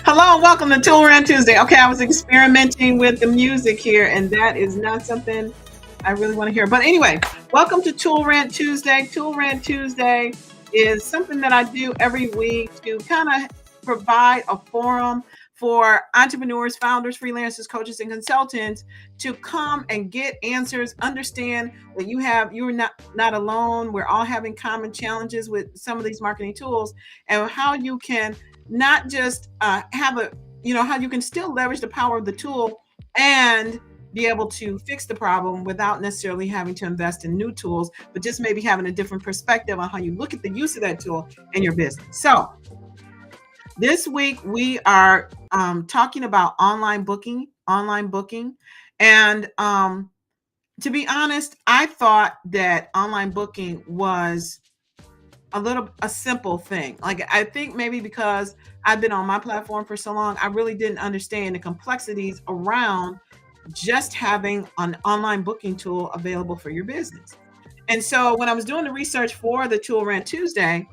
Hello, and welcome to Tool Rant Tuesday. Okay, I was experimenting with the music here, and that is not something I really want to hear. But anyway, welcome to Tool Rant Tuesday. Tool Rant Tuesday is something that I do every week to kind of provide a forum for entrepreneurs, founders, freelancers, coaches, and consultants to come and get answers, understand that you're not alone. We're all having common challenges with some of these marketing tools, and how you can not just have a, how you can still leverage the power of the tool and be able to fix the problem without necessarily having to invest in new tools, but just maybe having a different perspective on how you look at the use of that tool in your business. So this week we are talking about online booking, and to be honest, I thought that online booking was a simple thing. Like, I think maybe because I've been on my platform for so long, I really didn't understand the complexities around just having an online booking tool available for your business. And so when I was doing the research for the Tool Rant Tuesday,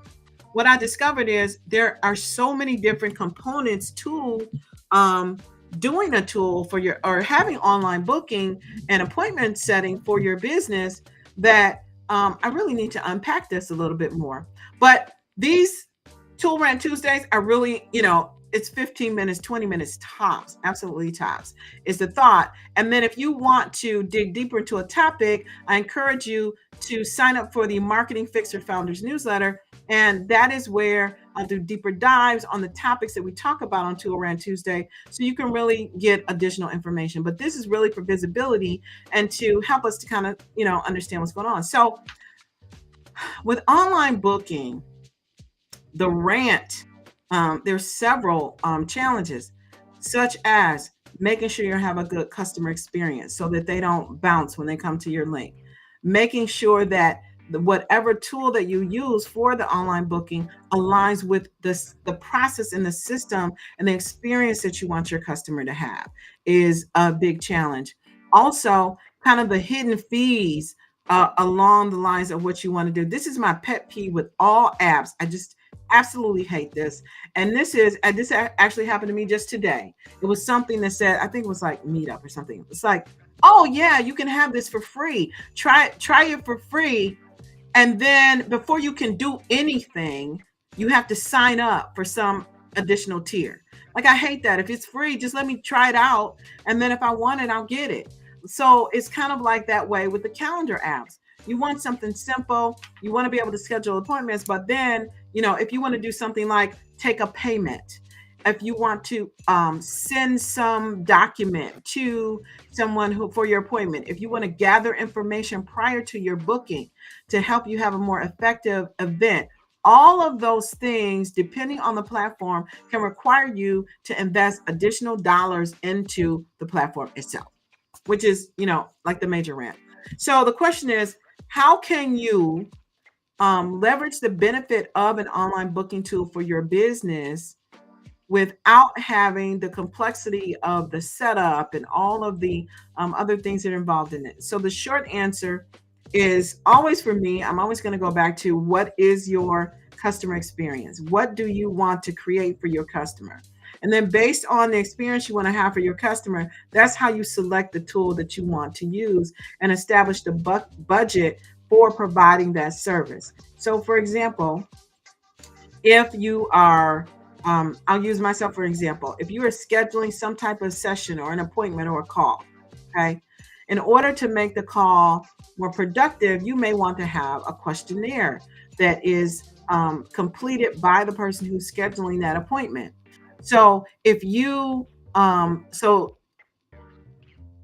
what I discovered is there are so many different components to doing a tool for your, or having online booking and appointment setting for your business, that I really need to unpack this a little bit more. But these Tool Rant Tuesdays are really, it's 15 minutes, 20 minutes tops, absolutely tops, is the thought. And then if you want to dig deeper into a topic, I encourage you to sign up for the Marketing Fixer Founders newsletter. And that is where I'll do deeper dives on the topics that we talk about on Tool Rant Tuesday, so you can really get additional information. But this is really for visibility and to help us to kind of, understand what's going on. So with online booking, the rant, there's several challenges, such as making sure you have a good customer experience so that they don't bounce when they come to your link, making sure that whatever tool that you use for the online booking aligns with the process and the system and the experience that you want your customer to have, is a big challenge. Also, kind of the hidden fees along the lines of what you want to do. This is my pet peeve with all apps. I just absolutely hate this. And this actually happened to me just today. It was something that said, I think it was like Meetup or something. It's like, oh yeah, you can have this for free. Try it for free. And then before you can do anything, you have to sign up for some additional tier. Like, I hate that. If it's free, just let me try it out. And then if I want it, I'll get it. So it's kind of like that way with the calendar apps. You want something simple. You want to be able to schedule appointments. But then, if you want to do something like take a payment, if you want to send some document to someone who for your appointment, if you want to gather information prior to your booking to help you have a more effective event, all of those things, depending on the platform, can require you to invest additional dollars into the platform itself, which is, like the major rant. So the question is, how can you leverage the benefit of an online booking tool for your business without having the complexity of the setup and all of the other things that are involved in it. So the short answer is always, for me, I'm always going to go back to, what is your customer experience? What do you want to create for your customer? And then based on the experience you want to have for your customer, that's how you select the tool that you want to use and establish the budget for providing that service. So for example, if you are, I'll use myself for example, if you are scheduling some type of session or an appointment or a call, okay, in order to make the call more productive, you may want to have a questionnaire that is completed by the person who's scheduling that appointment. So if you, so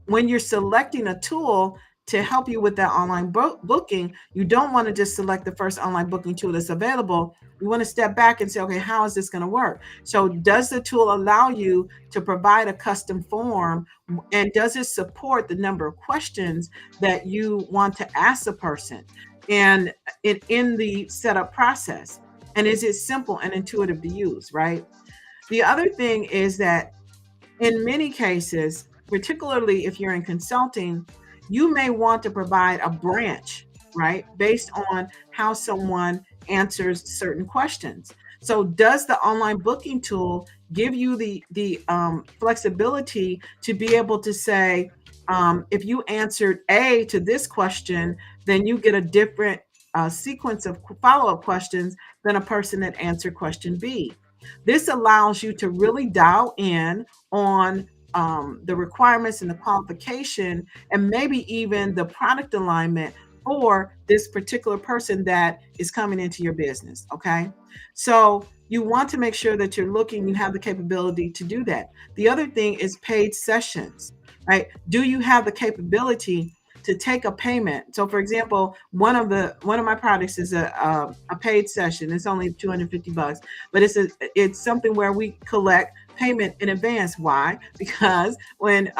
when you're selecting a tool to help you with that online booking, you don't want to just select the first online booking tool that's available. You want to step back and say, okay, how is this going to work? So does the tool allow you to provide a custom form, and does it support the number of questions that you want to ask the person and in the setup process? And is it simple and intuitive to use, right? The other thing is that in many cases, particularly if you're in consulting, you may want to provide a branch, right, based on how someone answers certain questions. So does the online booking tool give you the flexibility to be able to say, if you answered A to this question, then you get a different sequence of follow-up questions than a person that answered question B. This allows you to really dial in on the requirements and the qualification, and maybe even the product alignment for this particular person that is coming into your business. Okay. So you want to make sure that you're looking, you have the capability to do that. The other thing is paid sessions, right? Do you have the capability to take a payment? So for example, one of my products is a paid session. It's only $250, but it's something where we collect payment in advance. Why? Because when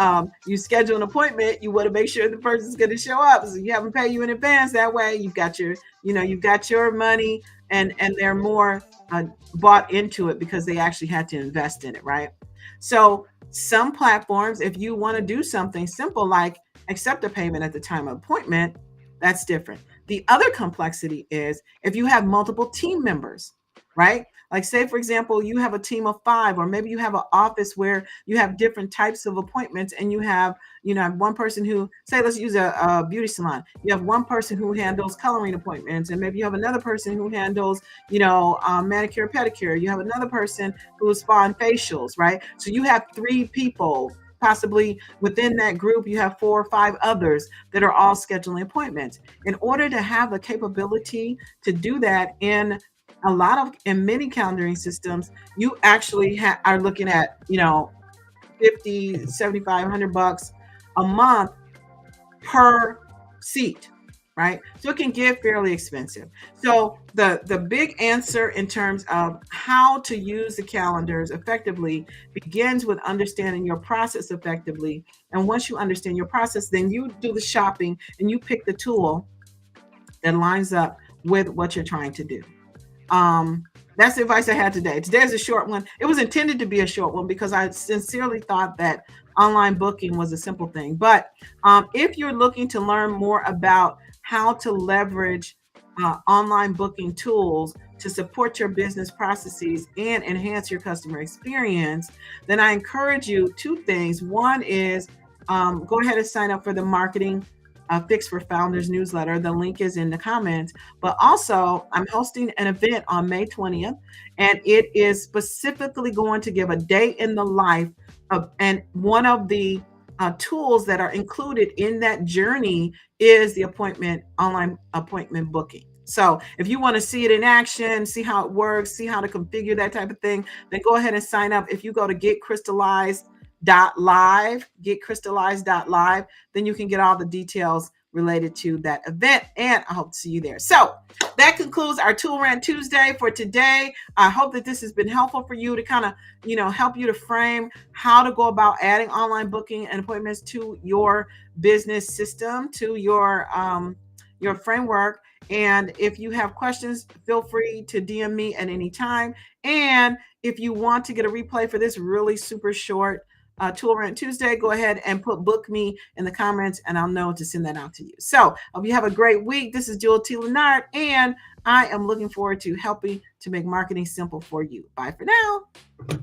you schedule an appointment, you want to make sure the person's going to show up. So you have them pay you in advance. That way you've got your money, and they're more bought into it because they actually had to invest in it, right? So some platforms, if you want to do something simple like accept a payment at the time of appointment, that's different. The other complexity is if you have multiple team members, right? Like say, for example, you have a team of 5, or maybe you have an office where you have different types of appointments, and you have one person who, say, let's use a beauty salon. You have one person who handles coloring appointments, and maybe you have another person who handles, manicure, pedicure. You have another person who is spa and facials, right? So you have 3 people. Possibly within that group, you have 4 or 5 others that are all scheduling appointments. In order to have the capability to do that in many calendaring systems, you actually are looking at, $50, $75, $100 a month per seat, right? So it can get fairly expensive. So the big answer in terms of how to use the calendars effectively begins with understanding your process effectively. And once you understand your process, then you do the shopping and you pick the tool that lines up with what you're trying to do. That's the advice I had today. Today's a short one. It was intended to be a short one because I sincerely thought that online booking was a simple thing. But if you're looking to learn more about how to leverage online booking tools to support your business processes and enhance your customer experience, then I encourage you 2 things. One is go ahead and sign up for the Marketing Fix for Founders newsletter. The link is in the comments. But also, I'm hosting an event on May 20th, and it is specifically going to give a day in the life of, and one of the tools that are included in that journey is the online appointment booking. So if you want to see it in action, see how it works, see how to configure that type of thing, then go ahead and sign up. If you go to getcrystallized.live, then you can get all the details related to that event, and I hope to see you there. So that concludes our Tool Rant Tuesday for today. I hope that this has been helpful for you to kind of, help you to frame how to go about adding online booking and appointments to your business system, to your framework. And if you have questions, feel free to DM me at any time. And if you want to get a replay for this really super short Tool Rant Tuesday, go ahead and put book me in the comments and I'll know to send that out to you. So hope you have a great week. This is Jewel T. Lennard, and I am looking forward to helping to make marketing simple for you. Bye for now.